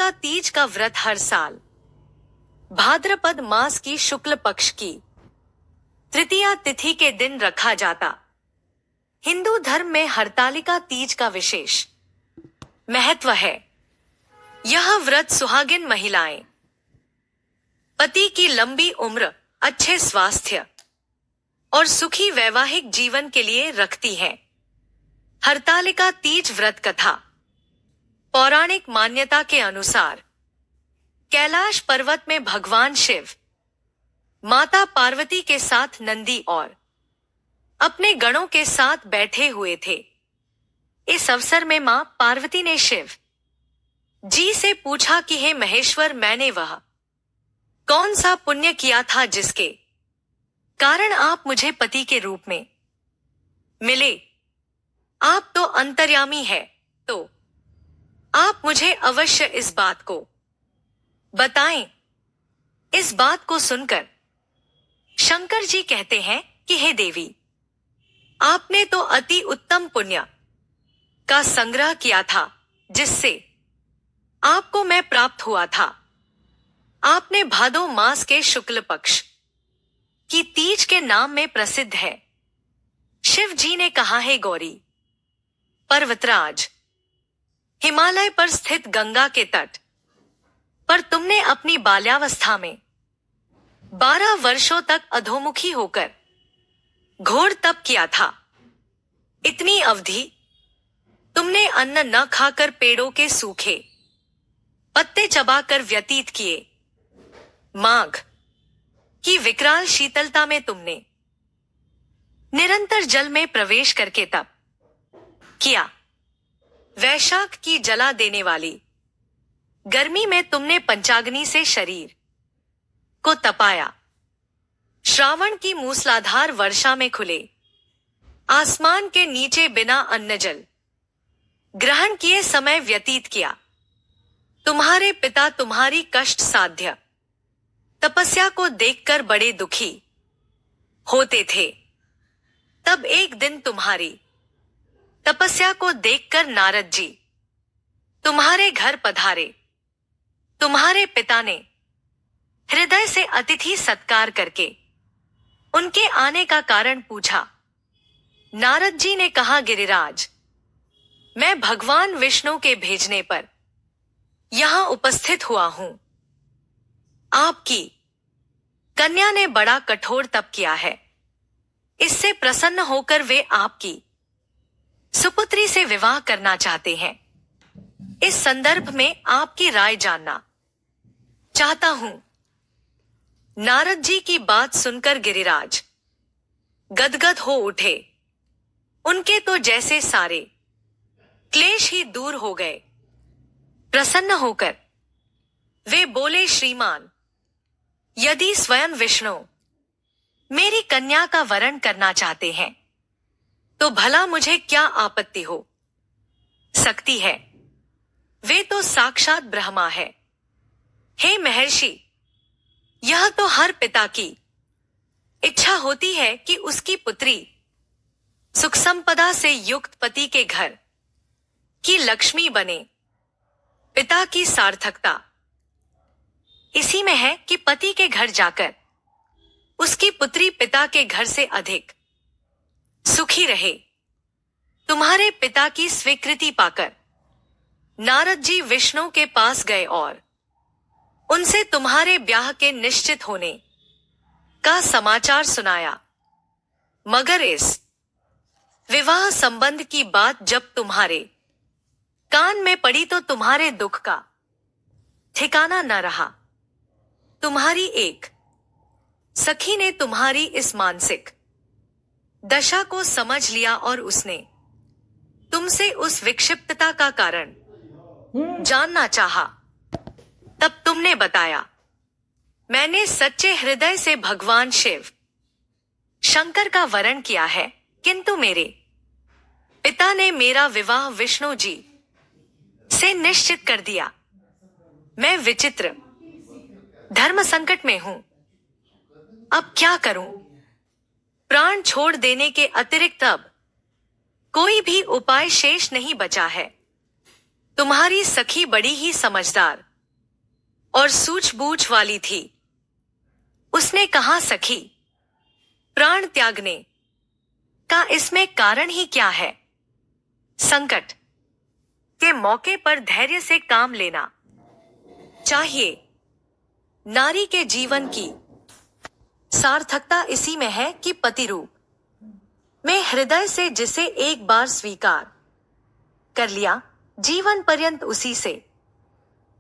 हरतालिका तीज का व्रत हर साल भाद्रपद मास की शुक्ल पक्ष की तृतीया तिथि के दिन रखा जाता। हिंदू धर्म में हरतालिका तीज का विशेष महत्व है। यह व्रत सुहागिन महिलाएं पति की लंबी उम्र, अच्छे स्वास्थ्य और सुखी वैवाहिक जीवन के लिए रखती हैं। हरतालिका तीज व्रत कथा। पौराणिक मान्यता के अनुसार कैलाश पर्वत में भगवान शिव माता पार्वती के साथ नंदी और अपने गणों के साथ बैठे हुए थे। इस अवसर में मां पार्वती ने शिव जी से पूछा कि हे महेश्वर, मैंने वह कौन सा पुण्य किया था जिसके कारण आप मुझे पति के रूप में मिले। आप तो अंतर्यामी है, तो आप मुझे अवश्य इस बात को बताएं। इस बात को सुनकर शंकर जी कहते हैं कि हे देवी, आपने तो अति उत्तम पुण्य का संग्रह किया था जिससे आपको मैं प्राप्त हुआ था। आपने भादो मास के शुक्ल पक्ष की तीज के नाम में प्रसिद्ध है। शिव जी ने कहा, है गौरी पर्वतराज, हिमालय पर स्थित गंगा के तट पर तुमने अपनी बाल्यावस्था में 12 वर्षों तक अधोमुखी होकर घोर तप किया था। इतनी अवधि तुमने अन्न न खाकर पेड़ों के सूखे पत्ते चबाकर व्यतीत किए। माघ की विकराल शीतलता में तुमने निरंतर जल में प्रवेश करके तप किया। वैशाख की जला देने वाली गर्मी में तुमने पंचाग्नि से शरीर को तपाया। श्रावण की मूसलाधार वर्षा में खुले आसमान के नीचे बिना अन्न जल ग्रहण किए समय व्यतीत किया। तुम्हारे पिता तुम्हारी कष्ट साध्य तपस्या को देखकर बड़े दुखी होते थे। तब एक दिन तुम्हारी तपस्या को देखकर नारद जी तुम्हारे घर पधारे। तुम्हारे पिता ने हृदय से अतिथि सत्कार करके उनके आने का कारण पूछा। नारद जी ने कहा, गिरिराज, मैं भगवान विष्णु के भेजने पर यहां उपस्थित हुआ हूं। आपकी कन्या ने बड़ा कठोर तप किया है। इससे प्रसन्न होकर वे आपकी सुपुत्री से विवाह करना चाहते हैं। इस संदर्भ में आपकी राय जानना चाहता हूं। नारद जी की बात सुनकर गिरिराज गदगद हो उठे। उनके तो जैसे सारे क्लेश ही दूर हो गए। प्रसन्न होकर वे बोले, श्रीमान, यदि स्वयं विष्णु मेरी कन्या का वरण करना चाहते हैं तो भला मुझे क्या आपत्ति हो सकती है। वे तो साक्षात ब्रह्मा है। हे महर्षि, यह तो हर पिता की इच्छा होती है कि उसकी पुत्री सुख संपदा से युक्त पति के घर की लक्ष्मी बने। पिता की सार्थकता इसी में है कि पति के घर जाकर उसकी पुत्री पिता के घर से अधिक सुखी रहे। तुम्हारे पिता की स्वीकृति पाकर नारद जी विष्णु के पास गए और उनसे तुम्हारे ब्याह के निश्चित होने का समाचार सुनाया। मगर इस विवाह संबंध की बात जब तुम्हारे कान में पड़ी तो तुम्हारे दुख का ठिकाना न रहा। तुम्हारी एक सखी ने तुम्हारी इस मानसिक दशा को समझ लिया और उसने तुमसे उस विक्षिप्तता का कारण जानना चाहा। तब तुमने बताया, मैंने सच्चे हृदय से भगवान शिव शंकर का वरण किया है, किंतु मेरे पिता ने मेरा विवाह विष्णु जी से निश्चित कर दिया। मैं विचित्र धर्म संकट में हूं। अब क्या करूं? प्राण छोड़ देने के अतिरिक्त अब कोई भी उपाय शेष नहीं बचा है। तुम्हारी सखी बड़ी ही समझदार और सूझबूझ वाली थी। उसने कहा, सखी, प्राण त्यागने का इसमें कारण ही क्या है? संकट के मौके पर धैर्य से काम लेना चाहिए। नारी के जीवन की सार्थकता इसी में है कि पति रूप में हृदय से जिसे एक बार स्वीकार कर लिया, जीवन पर्यंत उसी से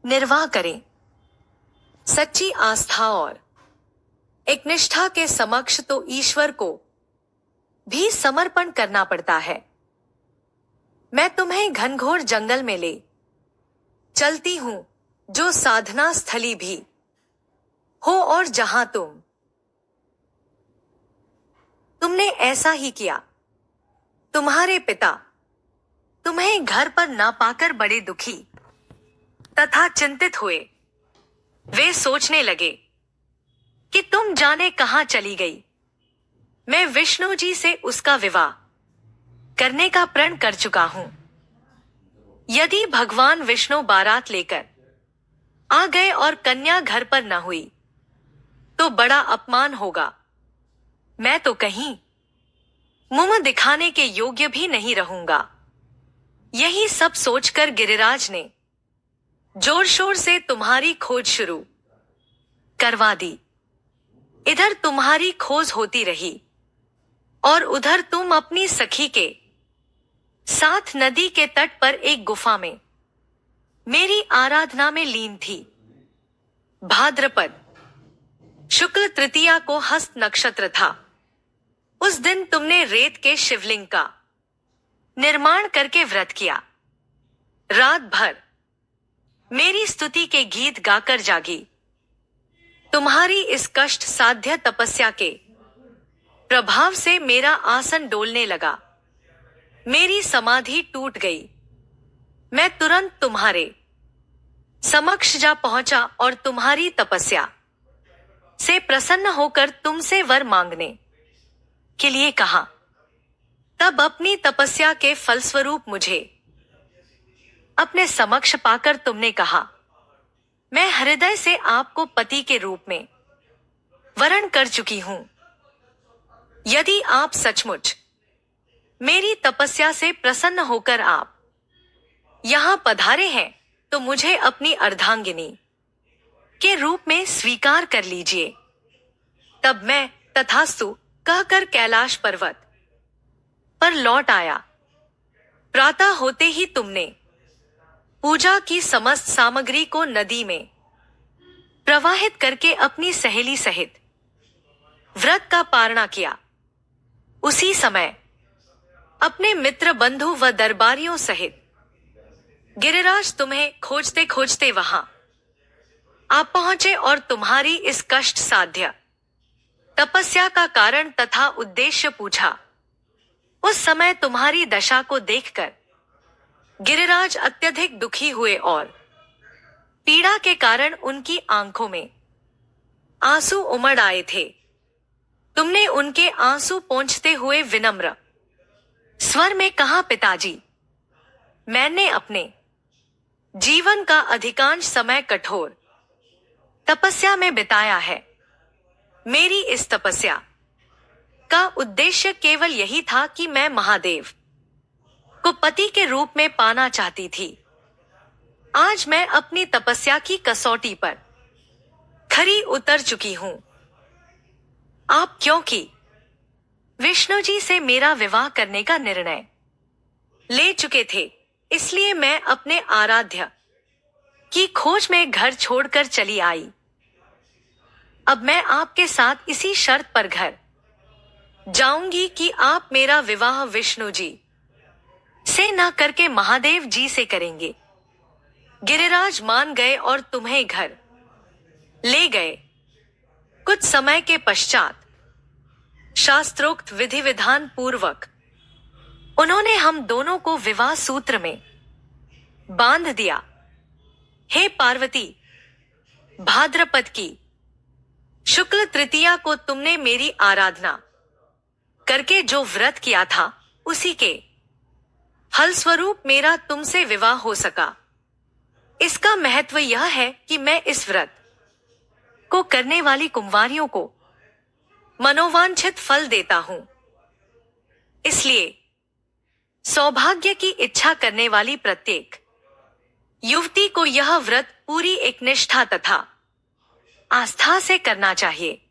निर्वाह करें। सच्ची आस्था और एक निष्ठा के समक्ष तो ईश्वर को भी समर्पण करना पड़ता है। मैं तुम्हें घनघोर जंगल में ले चलती हूं, जो साधना स्थली भी हो, और जहां तुमने ऐसा ही किया। तुम्हारे पिता तुम्हें घर पर ना पाकर बड़े दुखी तथा चिंतित हुए। वे सोचने लगे कि तुम जाने कहां चली गई। मैं विष्णु जी से उसका विवाह करने का प्रण कर चुका हूं। यदि भगवान विष्णु बारात लेकर आ गए और कन्या घर पर न हुई तो बड़ा अपमान होगा। मैं तो कहीं मुंह दिखाने के योग्य भी नहीं रहूंगा। यही सब सोचकर गिरिराज ने जोर शोर से तुम्हारी खोज शुरू करवा दी। इधर तुम्हारी खोज होती रही और उधर तुम अपनी सखी के साथ नदी के तट पर एक गुफा में मेरी आराधना में लीन थी। भाद्रपद शुक्ल तृतीया को हस्त नक्षत्र था। उस दिन तुमने रेत के शिवलिंग का निर्माण करके व्रत किया। रात भर मेरी स्तुति के गीत गाकर जागी। तुम्हारी इस कष्ट साध्य तपस्या के प्रभाव से मेरा आसन डोलने लगा। मेरी समाधि टूट गई। मैं तुरंत तुम्हारे समक्ष जा पहुंचा और तुम्हारी तपस्या से प्रसन्न होकर तुमसे वर मांगने के लिए कहा। तब अपनी तपस्या के फलस्वरूप मुझे अपने समक्ष पाकर तुमने कहा, मैं हृदय से आपको पति के रूप में वरण कर चुकी हूं। यदि आप सचमुच मेरी तपस्या से प्रसन्न होकर आप यहां पधारे हैं तो मुझे अपनी अर्धांगिनी के रूप में स्वीकार कर लीजिए। तब मैं तथास्तु कहकर कैलाश पर्वत पर लौट आया। प्रातः होते ही तुमने पूजा की समस्त सामग्री को नदी में प्रवाहित करके अपनी सहेली सहित व्रत का पारणा किया। उसी समय अपने मित्र बंधु व दरबारियों सहित गिरिराज तुम्हें खोजते खोजते वहां आप पहुंचे और तुम्हारी इस कष्ट साध्य तपस्या का कारण तथा उद्देश्य पूछा। उस समय तुम्हारी दशा को देखकर गिरिराज अत्यधिक दुखी हुए और पीड़ा के कारण उनकी आंखों में आंसू उमड़ आए थे। तुमने उनके आंसू पोंछते हुए विनम्र स्वर में कहा, पिताजी, मैंने अपने जीवन का अधिकांश समय कठोर तपस्या में बिताया है। मेरी इस तपस्या का उद्देश्य केवल यही था कि मैं महादेव को पति के रूप में पाना चाहती थी। आज मैं अपनी तपस्या की कसौटी पर खरी उतर चुकी हूं। आप क्योंकि विष्णु जी से मेरा विवाह करने का निर्णय ले चुके थे, इसलिए मैं अपने आराध्य की खोज में घर छोड़कर चली आई। अब मैं आपके साथ इसी शर्त पर घर जाऊंगी कि आप मेरा विवाह विष्णु जी से न करके महादेव जी से करेंगे। गिरिराज मान गए और तुम्हें घर ले गए। कुछ समय के पश्चात शास्त्रोक्त विधि विधान पूर्वक उन्होंने हम दोनों को विवाह सूत्र में बांध दिया। हे पार्वती, भाद्रपद की शुक्ल तृतीया को तुमने मेरी आराधना करके जो व्रत किया था, उसी के फलस्वरूप मेरा तुमसे विवाह हो सका। इसका महत्व यह है कि मैं इस व्रत को करने वाली कुंवारियों को मनोवांछित फल देता हूं। इसलिए सौभाग्य की इच्छा करने वाली प्रत्येक युवती को यह व्रत पूरी एक निष्ठा तथा आस्था से करना चाहिए।